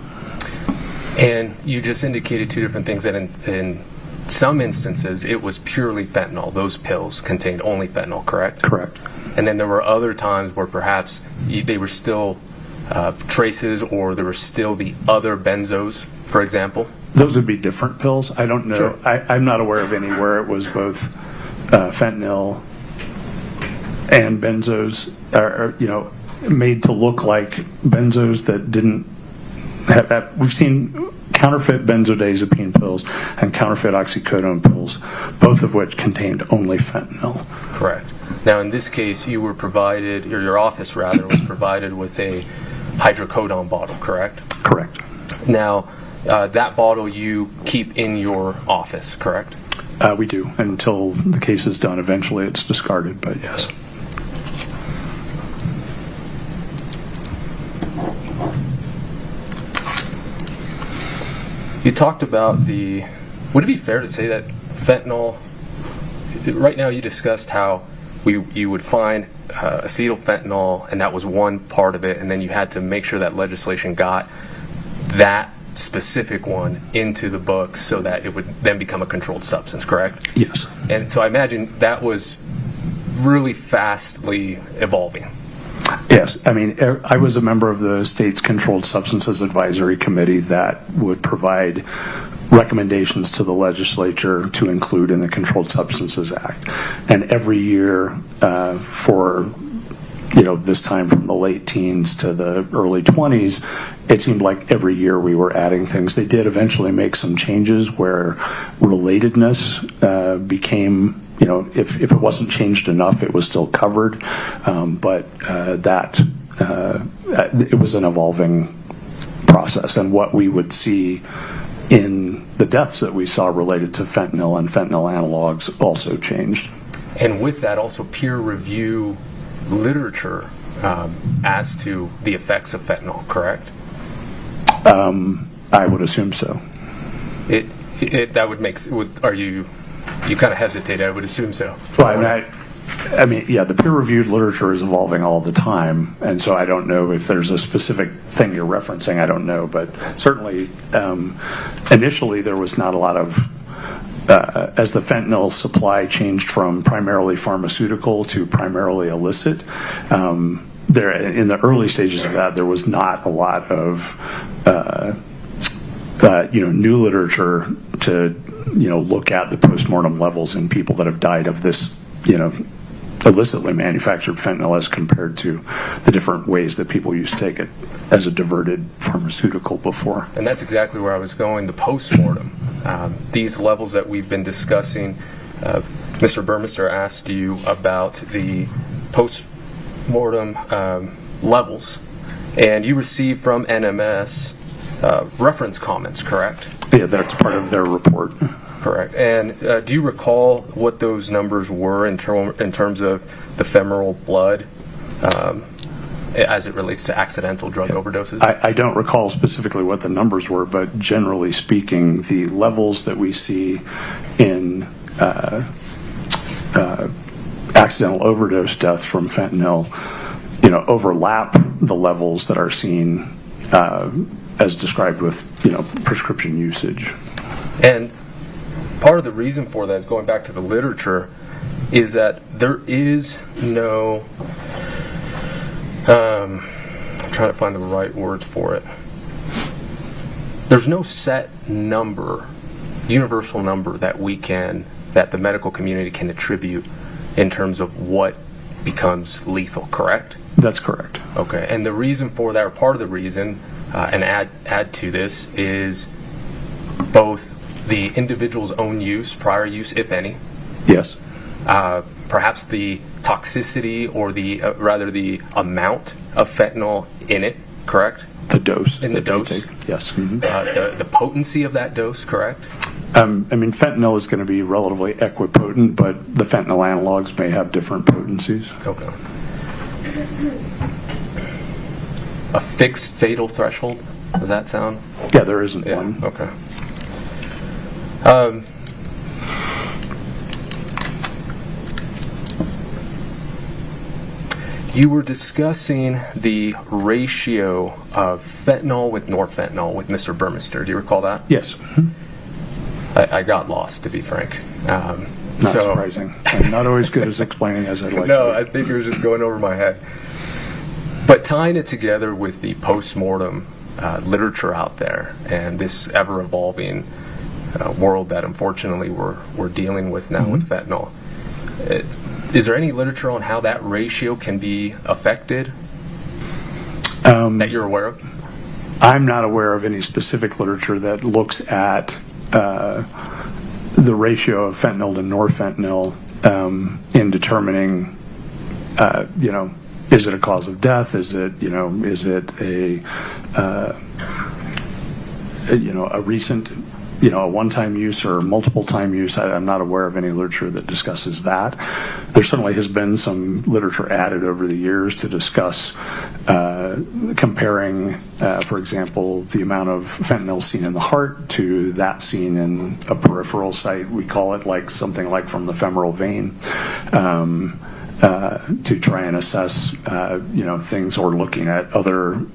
And you just indicated two different things, that in some instances it was purely fentanyl. Those pills contained only fentanyl, correct? Correct. And then there were other times where perhaps they were still traces, or there were still the other benzos, for example? Those would be different pills. I don't know. Sure. I'm not aware of any where it was both fentanyl and benzos, are made to look like benzos that didn't have that. We've seen counterfeit benzodiazepine pills and counterfeit oxycodone pills, both of which contained only fentanyl. Correct. Now, in this case, you were provided, or your office rather, was provided with a hydrocodone bottle, correct? Correct. Now, that bottle you keep in your office, correct? We do. Until the case is done, eventually it's discarded, but yes. You talked about would it be fair to say that fentanyl, right now you discussed how you would find acetyl fentanyl, and that was one part of it, and then you had to make sure that legislation got that specific one into the books so that it would then become a controlled substance, correct? Yes. And so I imagine that was really fastly evolving. Yes. I mean, I was a member of the state's Controlled Substances Advisory Committee that would provide recommendations to the legislature to include in the Controlled Substances Act. And every year for this time from the late teens to the early 20s, it seemed like every year we were adding things. They did eventually make some changes where relatedness became, if it wasn't changed enough, it was still covered. But it was an evolving process. And what we would see in the deaths that we saw related to fentanyl and fentanyl analogs also changed. And with that, also peer review literature as to the effects of fentanyl, correct? I would assume so. That would make. You kind of hesitated. I would assume so. Well, I mean, the peer-reviewed literature is evolving all the time, and so I don't know if there's a specific thing you're referencing. I don't know, but certainly initially there was not a lot of. As the fentanyl supply changed from primarily pharmaceutical to primarily illicit, there in the early stages of that, there was not a lot of new literature to look at the postmortem levels in people that have died of this illicitly manufactured fentanyl as compared to the different ways that people used to take it as a diverted pharmaceutical before. And that's exactly where I was going, the postmortem. These levels that we've been discussing, Mr. Burmester asked you about the postmortem levels, and you received from NMS reference comments, correct? Yeah, that's part of their report. Correct. And do you recall what those numbers were in terms of the femoral blood as it relates to accidental drug overdoses? I don't recall specifically what the numbers were, but generally speaking, the levels that we see in accidental overdose deaths from fentanyl, overlap the levels that are seen as described with, prescription usage. And part of the reason for that is going back to the literature is that there is no, I'm trying to find the right words for it. There's no set number, universal number that the medical community can attribute in terms of what becomes lethal, correct? That's correct. Okay, and the reason for that, or part of the reason, and add to this, is both the individual's own use, prior use, if any. Yes. Perhaps the toxicity or rather the amount of fentanyl in it, correct? The dose. In the dose? Yes. Mm-hmm. The potency of that dose, correct? Fentanyl is going to be relatively equipotent, but the fentanyl analogs may have different potencies. Okay. A fixed fatal threshold? Does that sound? Yeah, there isn't one. Okay. You were discussing the ratio of fentanyl with norfentanyl with Mr. Burmester. Do you recall that? Yes. I got lost, to be frank. Not surprising. I'm not always good as explaining as I'd like No, to. I think it was just going over my head. But tying it together with the post-mortem literature out there and this ever-evolving world that unfortunately we're dealing with now with fentanyl, is there any literature on how that ratio can be affected that you're aware of? I'm not aware of any specific literature that looks at the ratio of fentanyl to norfentanyl in determining, is it a cause of death? Is it a recent, a one-time use or multiple-time use? I'm not aware of any literature that discusses that. There certainly has been some literature added over the years to discuss comparing, for example, the amount of fentanyl seen in the heart to that seen in a peripheral site. We call it something like from the femoral vein. To try and assess, things, or looking at other,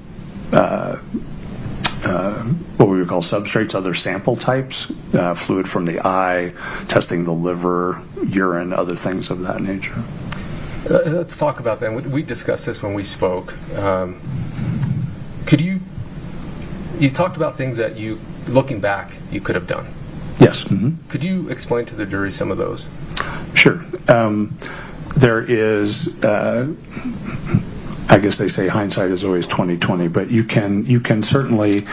what we would call substrates, other sample types, fluid from the eye, testing the liver, urine, other things of that nature. Let's talk about that. We discussed this when we spoke. You talked about things that looking back, you could have done. Yes. Mm-hmm. Could you explain to the jury some of those? Sure. There is, I guess they say hindsight is always 20/20, but you can certainly.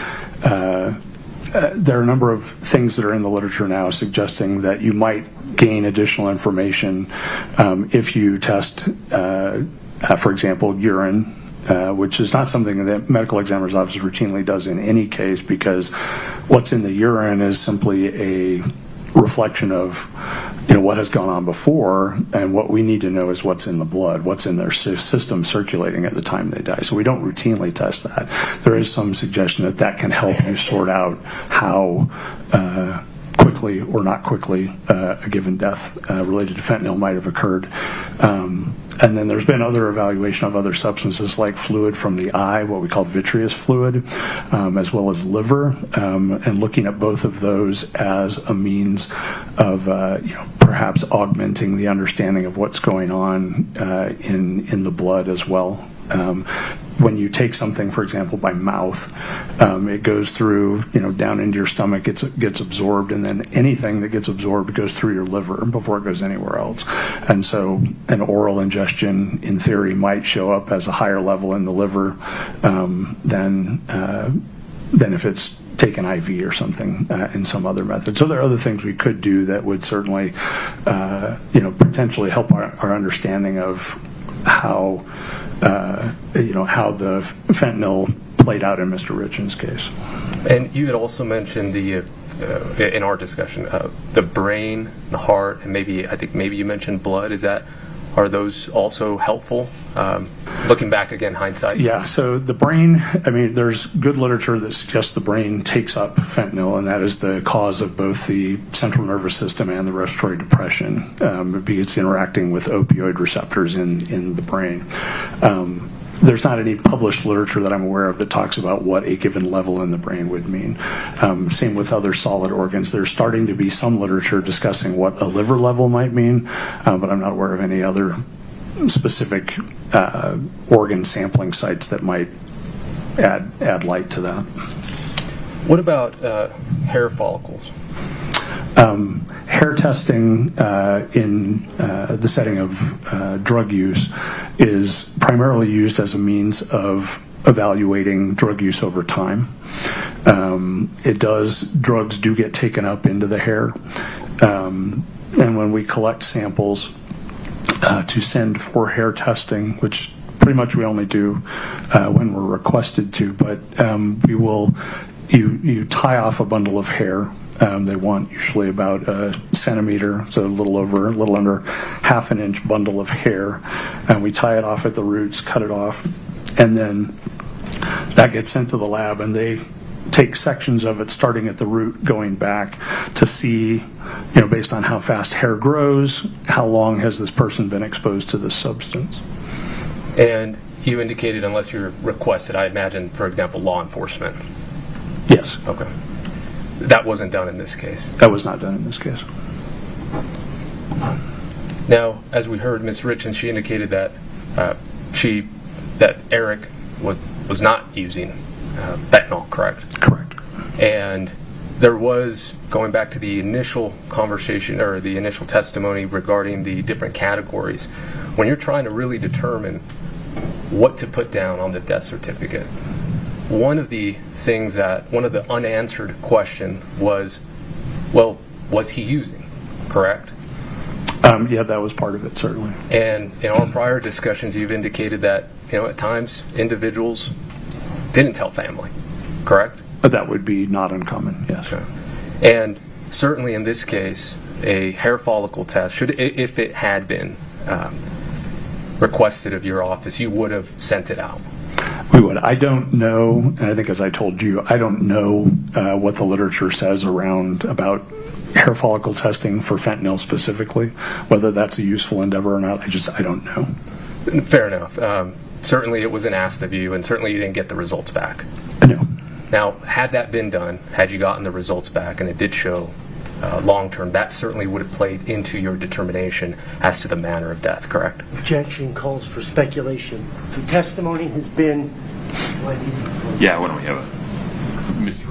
There are a number of things that are in the literature now suggesting that you might gain additional information if you test, for example, urine, which is not something that medical examiner's office routinely does in any case, because what's in the urine is simply a reflection of what has gone on before, and what we need to know is what's in the blood, what's in their system circulating at the time they die. So we don't routinely test that. There is some suggestion that can help you sort out how quickly or not quickly a given death related to fentanyl might have occurred. And then there's been other evaluation of other substances like fluid from the eye, what we call vitreous fluid, as well as liver, and looking at both of those as a means of perhaps augmenting the understanding of what's going on in the blood as well. When you take something, for example, by mouth, it goes through, down into your stomach, gets absorbed, and then anything that gets absorbed goes through your liver before it goes anywhere else. And so an oral ingestion, in theory, might show up as a higher level in the liver than if it's taken IV or something in some other method. So there are other things we could do that would certainly, potentially help our understanding of how the fentanyl played out in Mr. Richins' case. And you had also mentioned in our discussion, the brain, the heart, and I think maybe you mentioned blood. Are those also helpful? Looking back again, hindsight. Yeah, so the brain, there's good literature that suggests the brain takes up fentanyl, and that is the cause of both the central nervous system and the respiratory depression, because it's interacting with opioid receptors in the brain. There's not any published literature that I'm aware of that talks about what a given level in the brain would mean. Same with other solid organs. There's starting to be some literature discussing what a liver level might mean, but I'm not aware of any other specific organ sampling sites that might add light to that. What about hair follicles? Hair testing in the setting of drug use is primarily used as a means of evaluating drug use over time. Drugs do get taken up into the hair, and when we collect samples to send for hair testing, which pretty much we only do when we're requested to, but you tie off a bundle of hair. They want usually about a centimeter, so a little under half an inch bundle of hair, and we tie it off at the roots, cut it off, and then that gets sent to the lab, and they take sections of it starting at the root going back to see, based on how fast hair grows, how long has this person been exposed to this substance. And you indicated unless you're requested, I imagine, for example, law enforcement. Yes. Okay. That wasn't done in this case. That was not done in this case. Now, as we heard, Ms. Richins, she indicated that Eric was not using fentanyl, correct? Correct. And there was, going back to the initial conversation or the initial testimony regarding the different categories, when you're trying to really determine what to put down on the death certificate, one of the unanswered question was, well, was he using, correct? Yeah, that was part of it, certainly. And in our prior discussions, you've indicated that, at times individuals didn't tell family, correct? That would be not uncommon, yes. Okay. And certainly in this case, a hair follicle test, if it had been requested of your office, you would have sent it out. We would. I don't know, and I think as I told you, I don't know what the literature says about hair follicle testing for fentanyl specifically, whether that's a useful endeavor or not. I don't know. Fair enough. Certainly it wasn't asked of you, and certainly you didn't get the results back. No. Now, had that been done, had you gotten the results back, and it did show long-term, that certainly would have played into your determination as to the manner of death, correct? Objection calls for speculation. The testimony has been... Yeah, why don't we have Mr.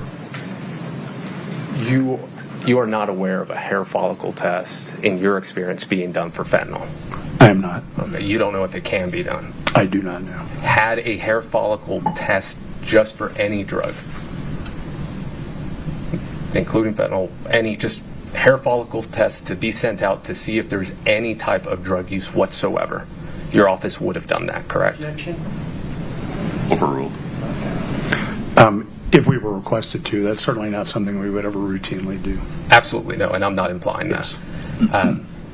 You are not aware of a hair follicle test, in your experience, being done for fentanyl? I am not. Okay, you don't know if it can be done? I do not know. Had a hair follicle test just for any drug, including fentanyl, just hair follicle tests to be sent out to see if there's any type of drug use whatsoever, your office would have done that, correct? Objection. Overruled. If we were requested to, that's certainly not something we would ever routinely do. Absolutely no, and I'm not implying that.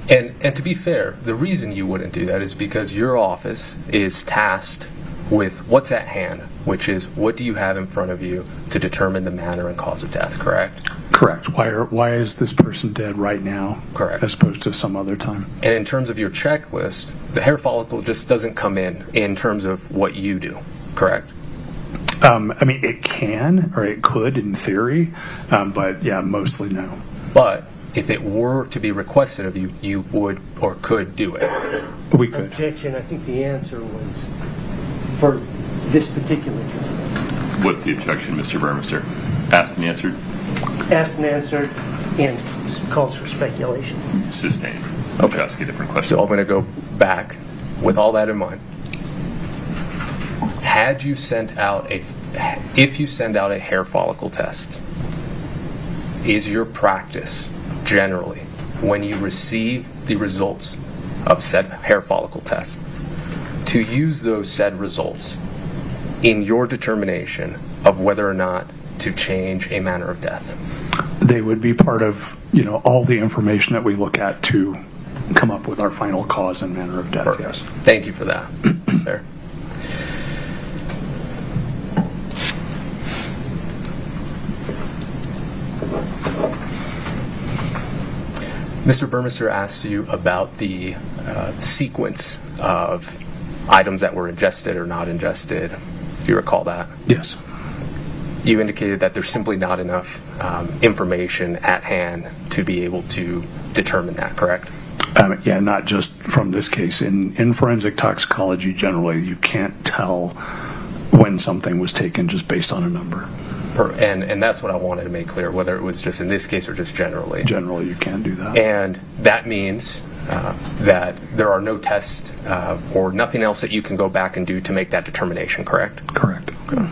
And to be fair, the reason you wouldn't do that is because your office is tasked with what's at hand, which is what do you have in front of you to determine the manner and cause of death, correct? Correct. Why is this person dead right now? Correct. As opposed to some other time. And in terms of your checklist, the hair follicle just doesn't come in terms of what you do, correct? It can, or it could in theory, but yeah, mostly no. But if it were to be requested of you, you would or could do it. We could. Objection. I think the answer was for this particular case. What's the objection, Mr. Burmester? Asked and answered? Asked and answered, and calls for speculation. Sustained. I'll ask you a different question. So I'm going to go back with all that in mind. If you send out a hair follicle test, is your practice generally, when you receive the results of said hair follicle test, to use those said results in your determination of whether or not to change a manner of death? They would be part of, all the information that we look at to come up with our final cause and manner of death. Perfect. Yes. Thank you for that. There. Mr. Burmester asked you about the sequence of items that were ingested or not ingested. Do you recall that? Yes. You indicated that there's simply not enough information at hand to be able to determine that, correct? Yeah, not just from this case. In forensic toxicology, generally, you can't tell when something was taken just based on a number. And that's what I wanted to make clear, whether it was just in this case or just generally. Generally, you can do that. And that means that there are no tests or nothing else that you can go back and do to make that determination, correct? Correct. Okay.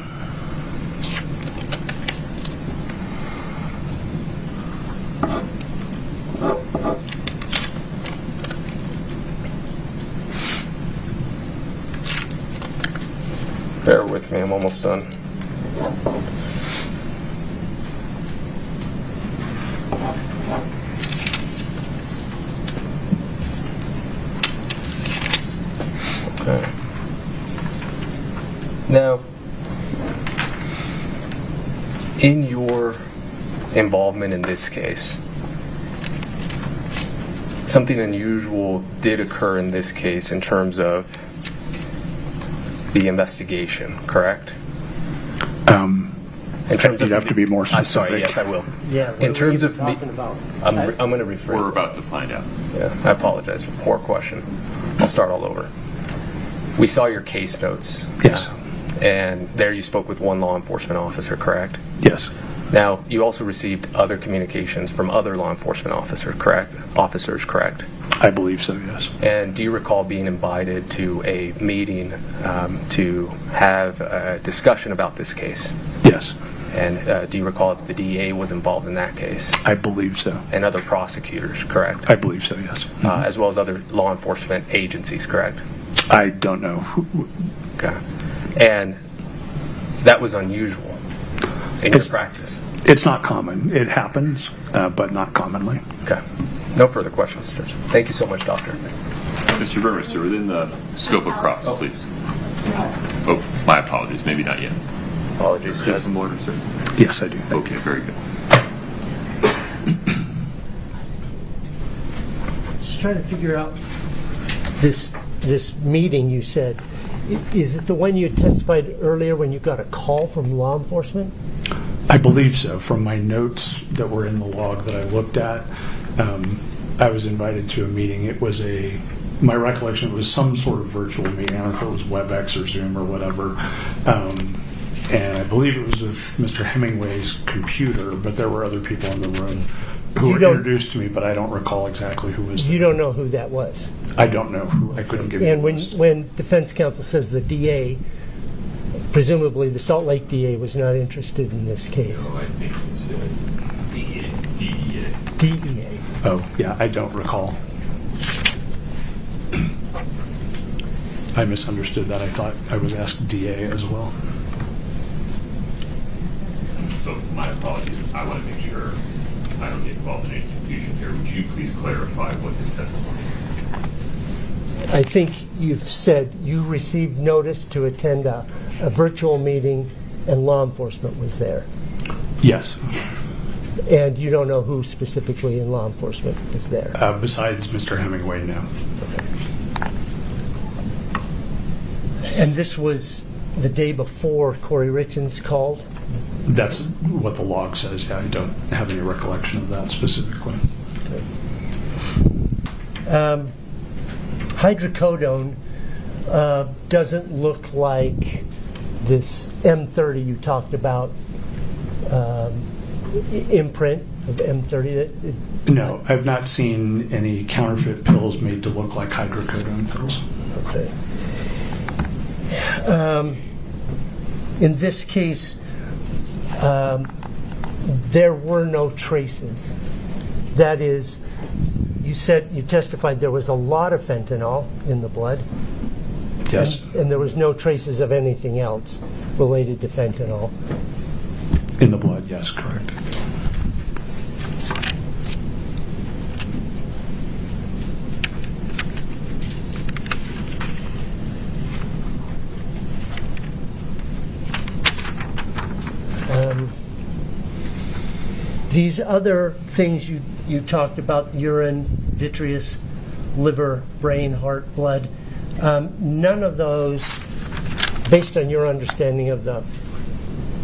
Bear with me, I'm almost done. Okay. Now, in your involvement in this case, something unusual did occur in this case in terms of the investigation, correct? In terms you'd have to be more specific. I'm sorry, yes, I will. Yeah. In terms of me, talking about? I'm going to refer. We're about to find out. Yeah, I apologize for poor question. I'll start all over. We saw your case notes. Yes. And there you spoke with one law enforcement officer, correct? Yes. Now, you also received other communications from other law enforcement officers, correct? I believe so, yes. And do you recall being invited to a meeting to have a discussion about this case? Yes. And do you recall if the DA was involved in that case? I believe so. And other prosecutors, correct? I believe so, yes. As well as other law enforcement agencies, correct? I don't know. Okay. And that was unusual in your practice? It's not common. It happens, but not commonly. Okay. No further questions, Judge. Thank you so much, Doctor. Mr. Burmester, within the scope of cross, please. Oh, my apologies. Maybe not yet. Apologies, Just Judge. some order, sir. Yes, I do. Thank Okay, you. very good. Just trying to figure out this meeting you said. Is it the one you testified earlier when you got a call from law enforcement? I believe so. From my notes that were in the log that I looked at, I was invited to a meeting. It was my recollection, it was some sort of virtual meeting. I don't know if it was WebEx or Zoom or whatever. And I believe it was with Mr. Hemingway's computer, but there were other people in the room who were introduced to me, but I don't recall exactly who was there. You don't know who that was? I don't know who. I couldn't give you And a list. when defense counsel says the DA, presumably the Salt Lake DA was not interested in this case. I think it's DEA. DEA. Oh, yeah, I don't recall. I misunderstood that. I thought I was asked DA as well. So my apologies. I want to make sure I don't get involved in any confusion here. Would you please clarify what this testimony is? I think you've said you received notice to attend a virtual meeting and law enforcement was there. Yes. And you don't know who specifically in law enforcement was there? Besides Mr. Hemingway, no. And this was the day before Kouri Richins called? That's what the log says. Yeah, I don't have any recollection of that specifically. Hydrocodone doesn't look like this M30 you talked about, imprint of M30. No, I've not seen any counterfeit pills made to look like hydrocodone pills. Okay. In this case, there were no traces. That is, you testified there was a lot of fentanyl in the blood. Yes. And there was no traces of anything else. related to fentanyl. In the blood, yes, correct. These other things you talked about, urine, vitreous, liver, brain, heart, blood, none of those, based on your understanding of the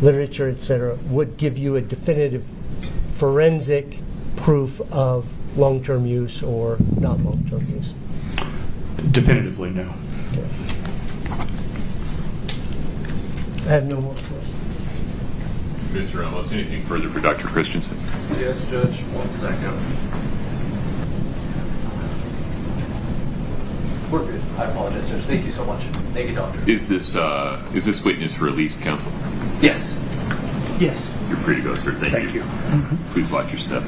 literature, etc., would give you a definitive forensic proof of long-term use or not long-term use. Definitively, no. Okay. I have no more questions. Mr. Ramos, anything further for Dr. Christensen? Yes, Judge. 1 second. We're good. I apologize, Judge. Thank you so much. Thank you, Doctor. Is this witness released, counsel? Yes. Yes. You're free to go, sir. Thank you. Please watch your step.